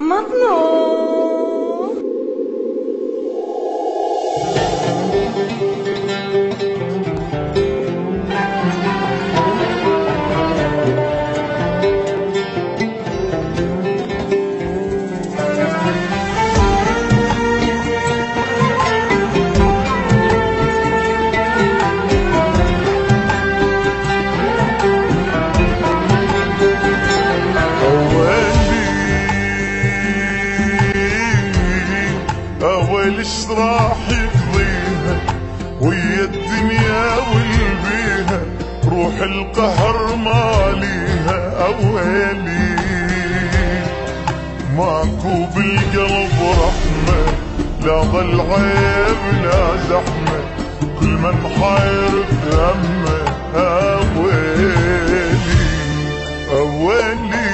مطلوب. ايش راح يقضيها ويا الدنيا والبيها، روح القهر ماليها اويلي. ماكو بالقلب رحمة، لا ظل عيب لا زحمة، كل من حاير بهمه اويلي اويلي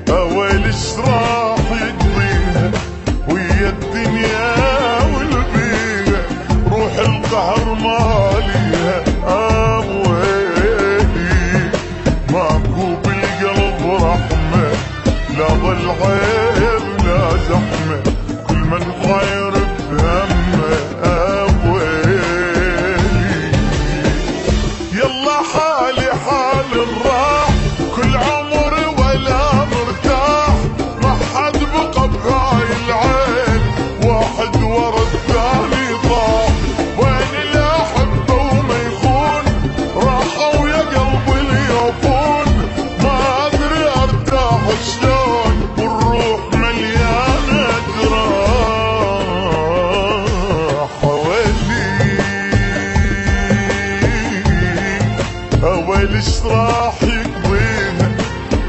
اويلي. ايش راح يقضيها ويا الدنيا والبيها، روح القهر ماليها اويلي. ماكو بالقلب رحمة، لا ظل عيب لا زحمة، كل من حاير بهمه اويلي. يلا حالي حال الراح، كل عمري ولا مرتاح، ما حد بقى بهاي العين، واحد ورا الثاني طاح. وين الاحبه وما يخون، راحوا يا قلبي اليوفون، ما ادري ارتاح شلون والروح مليانه جراح. اويلي ايش راح يقضيها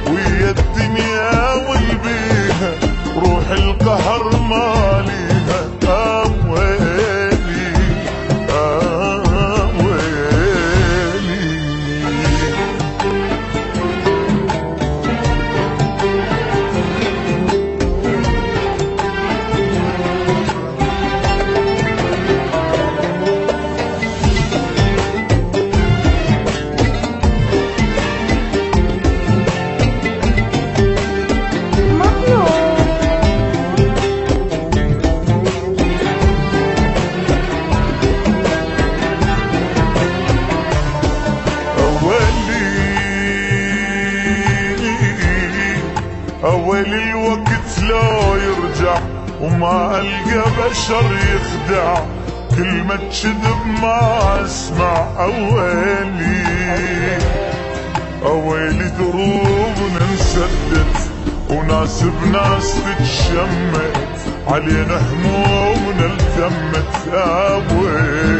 ويا الدنيا والبيها، روح القهر ماليها اويلي اويلي. اويلي الوقت لا يرجع، وما القى بشر يخدع، كلمة كذب ما اسمع اويلي اويلي. دروبنا انسدت وناس بناس تتشمت، علينا همومنا التمت اويلي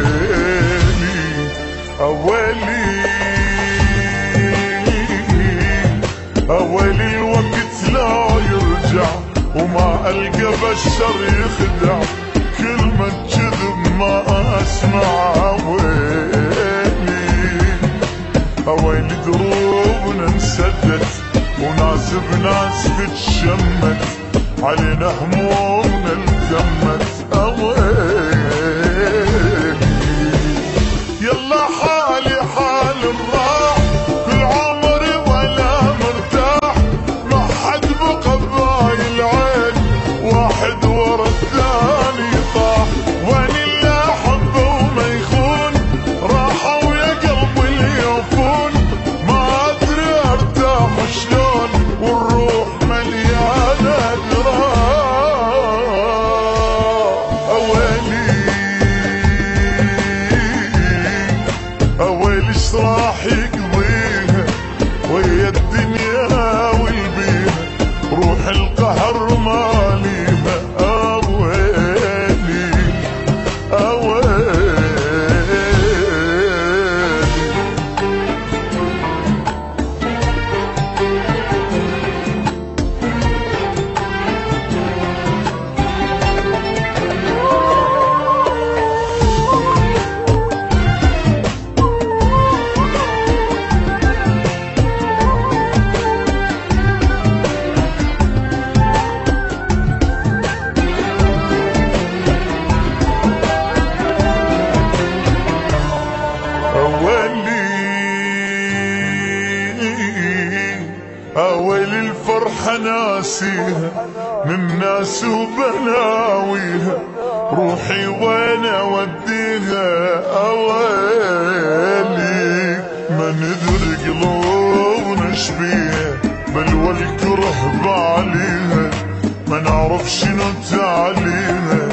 اويلي اويلي. الوقت لا يرجع وما القى بشر يخدع، كلمة كذب ما اسمع اويلي اويلي. دروبنا انسدت وناس بناس تتشمت، علينا همومنا التمت اويلي. يلا حالي حال الراح، كل عمري ولا مرتاح، ما حد بقى بهاي العين، واحد ورا الثاني طاح. وين اللي احبه وما يخون، راحوا يا قلبي اليوفون، ما ادري ارتاح شلون والروح مليانه جراح. اويلي اويلي ايش راح يقضيها ويا الدنيا والبيها، روح القهر ماليها اويلي اويلي. ويل الفرحة ناسيها من ناس وبلاويها، روحي وين اوديها اويلي، ما ندري قلوبنا شبيها بل والكره بعليها، ما نعرف شنو تعليها